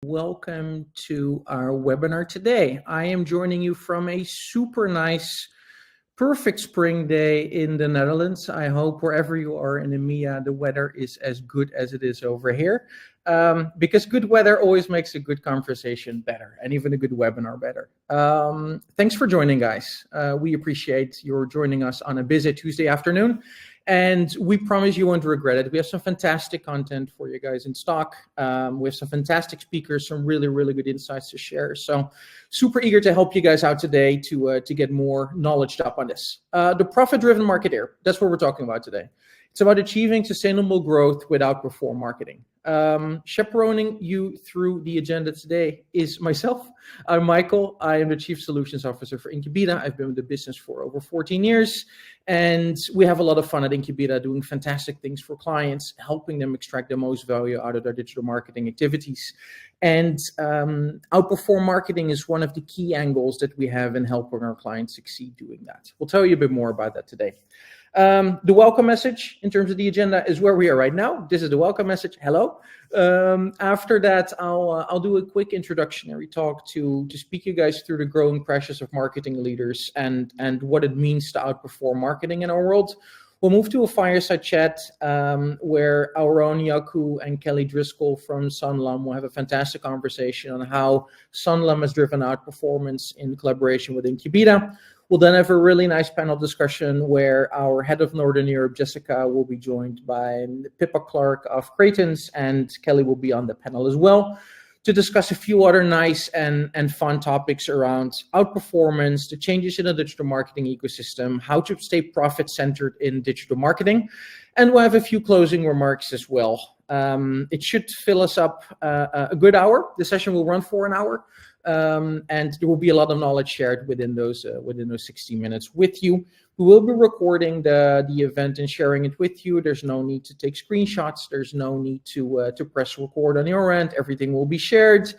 welcome to our webinar today. I am joining you from a super nice, perfect spring day in the Netherlands. I hope wherever you are in EMEA, the weather is as good as it is over here, because good weather always makes a good conversation better and even a good webinar better. Thanks for joining, guys. We appreciate your joining us on a busy Tuesday afternoon. And we promise you won't regret it. We have some fantastic content for you guys in stock. We have some fantastic speakers, some really, really good insights to share. So super eager to help you guys out today to get more knowledge up on this. The profit-driven marketeer, that's what we're talking about today. It's about achieving sustainable growth with Outperform marketing. Chaperoning you through the agenda today is myself. I'm Michael. I am the Chief Solutions Officer for Incubeta. I've been in the business for over 14 years, and we have a lot of fun at Incubeta doing fantastic things for clients, helping them extract the most value out of their digital marketing activities. And Outperform marketing is one of the key angles that we have in helping our clients succeed doing that. We'll tell you a bit more about that today. The welcome message in terms of the agenda is where we are right now. This is the welcome message. Hello. After that, I'll do a quick introductory talk to speak you guys through the growing pressures of marketing leaders and what it means to outperform marketing in our world. We'll move to a fireside chat where our own Yaku and Kelly Driscoll from Sunlam will have a fantastic conversation on how Sunlam has driven Outperformance in collaboration with Incubeta. We'll then have a really nice panel discussion where our head of Northern Europe, Jessica, will be joined by Pippa Clark of Cretons, and Kelly will be on the panel as well to discuss a few other nice and fun topics around outperformance, the changes in the digital marketing ecosystem, how to stay profit-centered in digital marketing, and we'll have a few closing remarks as well. It should fill us up a good hour. The session will run for an hour. And there will be a lot of knowledge shared within those 60 minutes with you. We will be recording the event and sharing it with you. There's no need to take screenshots. There's no need to press record on your end. Everything will be shared,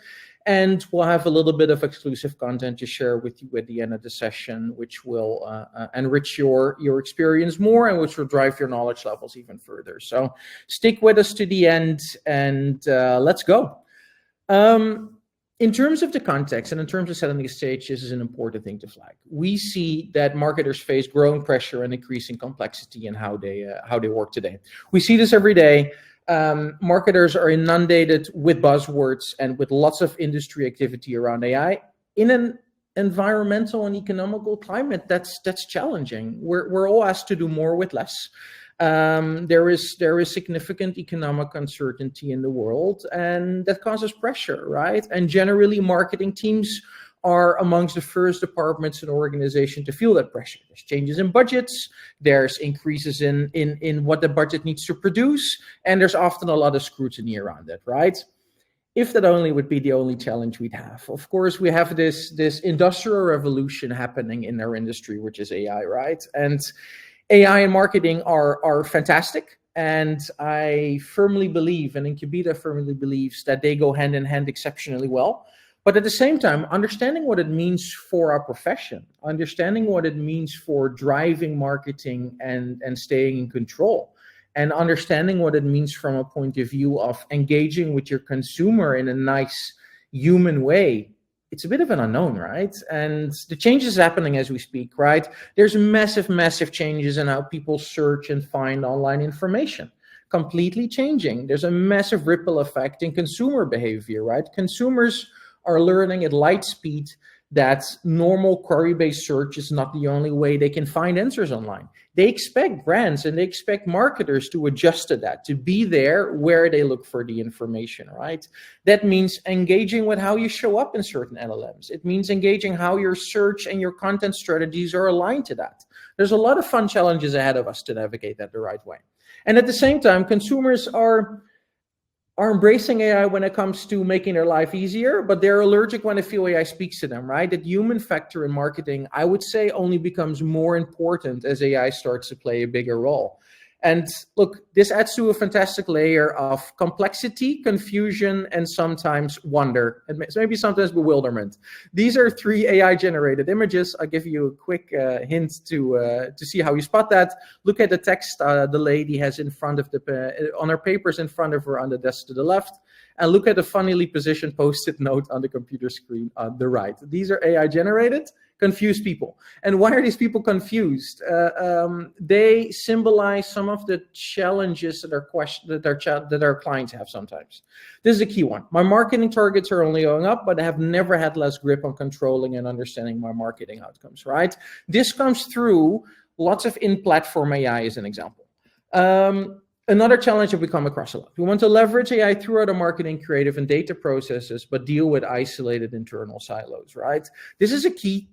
and we'll have a little bit of exclusive content to share with you at the end of the session, which will enrich your experience more and which will drive your knowledge levels even further. So stick with us to the end, and let's go. In terms of the context and in terms of setting the stage, this is an important thing to flag. We see that marketers face growing pressure and increasing complexity in how they work today. We see this every day. Marketers are inundated with buzzwords and with lots of industry activity around AI in an environmental and economical climate that's challenging. We're all asked to do more with less. There is significant economic uncertainty in the world, and that causes pressure, right? And generally, marketing teams are amongst the first departments in an organization to feel that pressure. There's changes in budgets, there's increases in what the budget needs to produce, and there's often a lot of scrutiny around it, right? If that only would be the only challenge we'd have. Of course, we have this industrial revolution happening in our industry, which is AI, right? And AI and marketing are fantastic, and I firmly believe, and Incubeta firmly believes, that they go hand in hand exceptionally well. But at the same time, understanding what it means for our profession, understanding what it means for driving marketing and staying in control, and understanding what it means from a point of view of engaging with your consumer in a nice human way, it's a bit of an unknown, right? And the change is happening as we speak, right? There's massive changes in how people search and find online information, completely changing. There's a massive ripple effect in consumer behavior, right? Consumers are learning at light speed that normal query-based search is not the only way they can find answers online. They expect brands and they expect marketers to adjust to that, to be there where they look for the information, right? That means engaging with how you show up in certain LLMs. It means engaging how your search and your content strategies are aligned to that. There's a lot of fun challenges ahead of us to navigate that the right way. And at the same time, consumers are embracing AI when it comes to making their life easier, but they're allergic when they feel AI speaks to them, right? That human factor in marketing, I would say, only becomes more important as AI starts to play a bigger role. And look, this adds to a fantastic layer of complexity, confusion, and sometimes wonder, and maybe sometimes bewilderment. These are 3 AI-generated images. I'll give you a quick hint to see how you spot that. Look at the text the lady has in front of on her papers in front of her on the desk to the left. and look at the funnily positioned post-it note on the computer screen on the right. These are AI generated, confuse people. And why are these people confused? They symbolize some of the challenges that our clients have sometimes. This is a key one. My marketing targets are only going up, but I have never had less grip on controlling and understanding my marketing outcomes, right? This comes through lots of in-platform AI as an example. Another challenge that we come across a lot. We want to leverage AI throughout our marketing, creative, and data processes, but deal with isolated internal silos, right? This is a key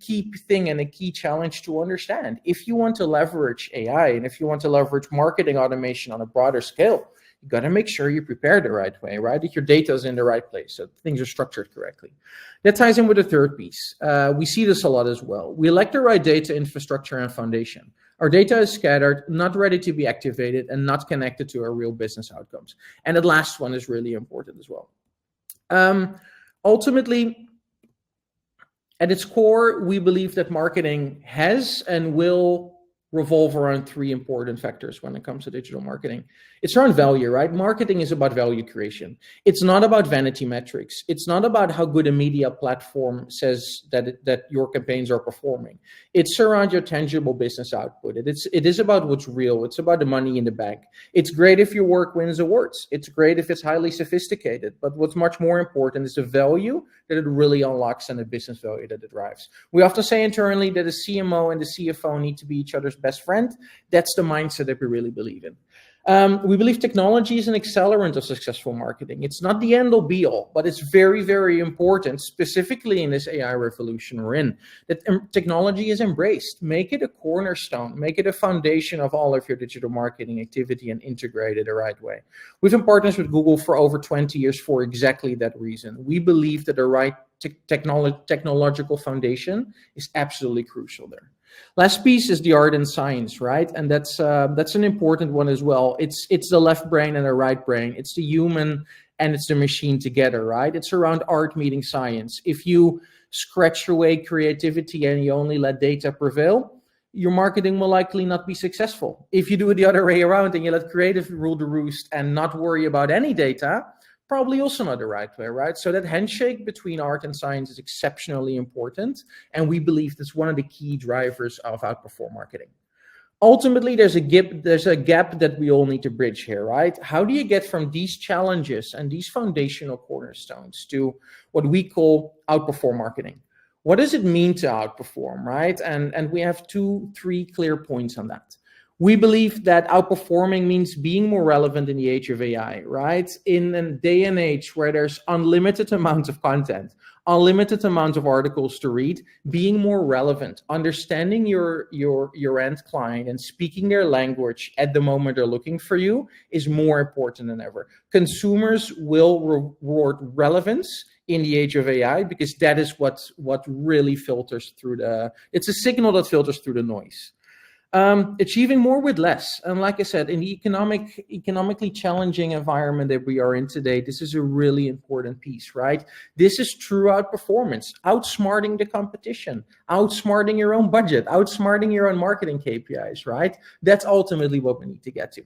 thing and a key challenge to understand. If you want to leverage AI and if you want to leverage marketing automation on a broader scale, you got to make sure you prepare the right way, right? That your data is in the right place, so things are structured correctly. That ties in with the third piece. We see this a lot as well. We lack the right data infrastructure and foundation. Our data is scattered, not ready to be activated, and not connected to our real business outcomes. And the last one is really important as well. Ultimately, at its core, we believe that marketing has and will revolve around three important factors when it comes to digital marketing. It's around value, right? Marketing is about value creation. It's not about vanity metrics. It's not about how good a media platform says that your campaigns are performing. It's around your tangible business output. It is about what's real. It's about the money in the bank. It's great if your work wins awards. It's great if it's highly sophisticated. But what's much more important is the value that it really unlocks and the business value that it drives. We often say internally that the CMO and the CFO need to be each other's best friend. That's the mindset that we really believe in. We believe technology is an accelerant of successful marketing. It's not the end all be all, but it's very, very important, specifically in this AI revolution we're in, that technology is embraced. Make it a cornerstone, make it a foundation of all of your digital marketing activity and integrate it the right way. We've been partners with Google for over 20 years for exactly that reason. We believe that the right technological foundation is absolutely crucial there. Last piece is the art and science, right? And that's an important one as well. It's the left brain and the right brain. It's the human and it's the machine together, right? It's around art meeting science. If you scratch away creativity and you only let data prevail, your marketing will likely not be successful. If you do it the other way around and you let creative rule the roost and not worry about any data, probably also not the right way, right? So that handshake between art and science is exceptionally important. And we believe that's one of the key drivers of Outperform marketing. Ultimately, there's a gap that we all need to bridge here, right? How do you get from these challenges and these foundational cornerstones to what we call Outperform marketing? What does it mean to outperform, right? And we have 2-3 clear points on that. We believe that outperforming means being more relevant in the age of AI, right? In a day and age where there's unlimited amounts of content, unlimited amounts of articles to read, being more relevant, understanding your end client and speaking their language at the moment they're looking for you is more important than ever. Consumers will reward relevance in the age of AI because that is what really filters through it's a signal that filters through the noise. Achieving more with less. And like I said, in the economically challenging environment that we are in today, this is a really important piece, right? This is true outperformance, outsmarting the competition, outsmarting your own budget, outsmarting your own marketing KPIs, right? That's ultimately what we need to get to.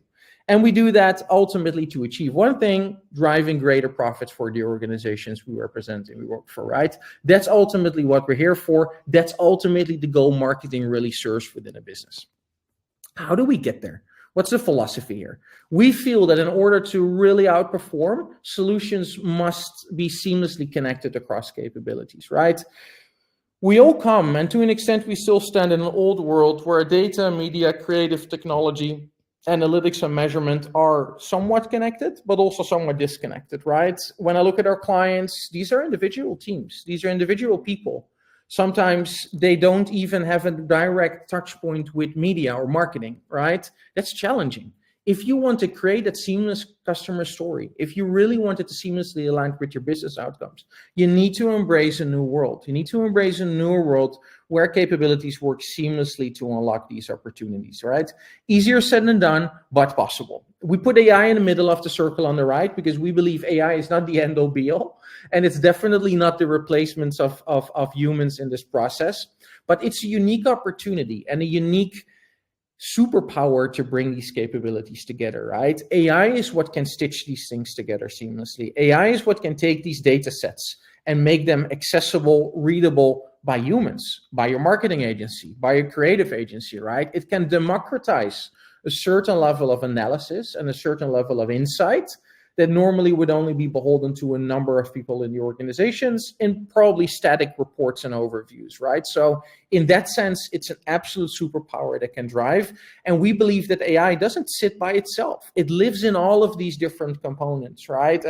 And we do that ultimately to achieve one thing, driving greater profits for the organizations we represent and we work for, right? That's ultimately what we're here for. That's ultimately the goal marketing really serves within a business. How do we get there? What's the philosophy here? We feel that in order to really outperform, solutions must be seamlessly connected across capabilities, right? We all come, and to an extent, we still stand in an old world where data, media, creative technology, analytics and measurement are somewhat connected, but also somewhat disconnected, right? When I look at our clients, these are individual teams. These are individual people. Sometimes they don't even have a direct touch point with media or marketing, right? That's challenging. If you want to create that seamless customer story, if you really want it to seamlessly align with your business outcomes, you need to embrace a new world. You need to embrace a new world where capabilities work seamlessly to unlock these opportunities, right? Easier said than done, but possible. We put AI in the middle of the circle on the right because we believe AI is not the end all be all, and it's definitely not the replacements of humans in this process, but it's a unique opportunity and a unique superpower to bring these capabilities together, right? AI is what can stitch these things together seamlessly. AI is what can take these data sets and make them accessible, readable by humans, by your marketing agency, by your creative agency, right? It can democratize a certain level of analysis and a certain level of insight that normally would only be beholden to a number of people in the organizations in probably static reports and overviews, right? So in that sense, it's an absolute superpower that can drive. And we believe that AI doesn't sit by itself. It lives in all of these different components, right?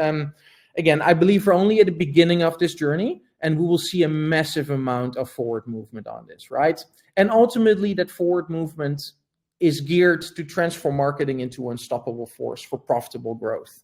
Again, I believe we're only at the beginning of this journey, and we will see a massive amount of forward movement on this, right? And ultimately, that forward movement is geared to transform marketing into an unstoppable force for profitable growth.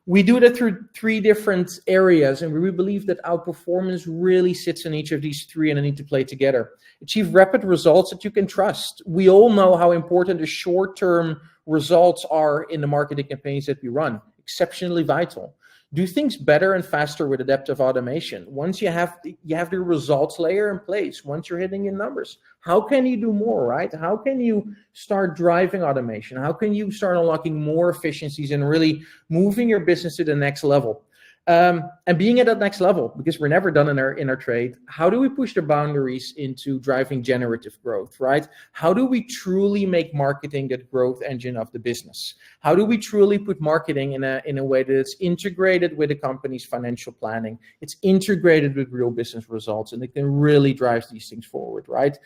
We do that through three different areas, and we believe that Outperformance really sits in each of these three, and they need to play together. Achieve rapid results that you can trust. We all know how important the short-term results are in the marketing campaigns that we run. Exceptionally vital. Do things better and faster with adaptive automation. Once you have the results layer in place, once you're hitting your numbers, how can you do more, right? How can you start driving automation? How can you start unlocking more efficiencies and really moving your business to the next level? And being at that next level, because we're never done in our trade, how do we push the boundaries into driving generative growth, right? How do we truly make marketing the growth engine of the business? How do we truly put marketing in a way that it's integrated with the company's financial planning? It's integrated with real business results, and it can really drive these things forward, right?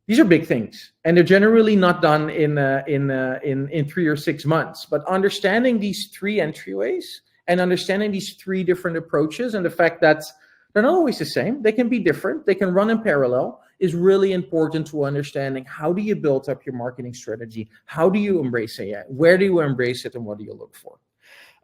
These are big things, and they're generally not done in 3 or 6 months. But understanding these three entryways and understanding these three different approaches and the fact that they're not always the same, they can be different, they can run in parallel, is really important to understanding how do you build up your marketing strategy? How do you embrace AI? Where do you embrace it, and what do you look for?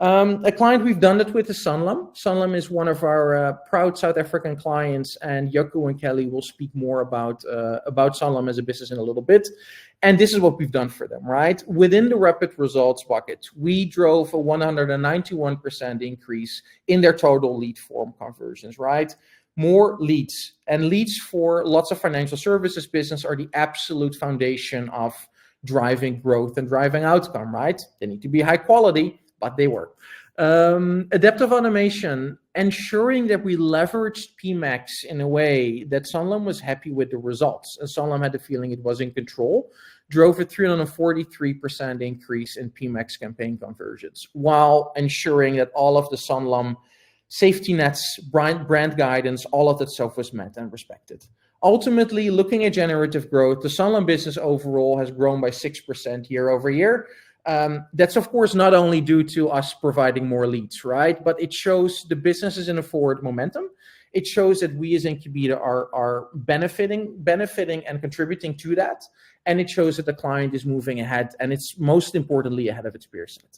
A client we've done that with is Sunlam. Sunlam is one of our proud South African clients, and Jaco and Kelly will speak more about Sunlam as a business in a little bit. And this is what we've done for them, right? Within the rapid results bucket, we drove a 191% increase in their total lead form conversions, right? More leads. And leads for lots of financial services business are the absolute foundation of driving growth and driving outcome, right? They need to be high quality, but they work. Adaptive automation, ensuring that we leveraged PMax in a way that Sunlam was happy with the results, and Sunlam had the feeling it was in control, drove a 343% increase in PMax campaign conversions, while ensuring that all of the Sunlam safety nets, brand guidance, all of that stuff was met and respected. Ultimately, looking at generative growth, the Sunlam business overall has grown by 6% year over year. That's of course not only due to us providing more leads, right? But it shows the business is in a forward momentum. It shows that we as Incubeta are benefiting and contributing to that. And it shows that the client is moving ahead, and it's most importantly ahead of its peer set.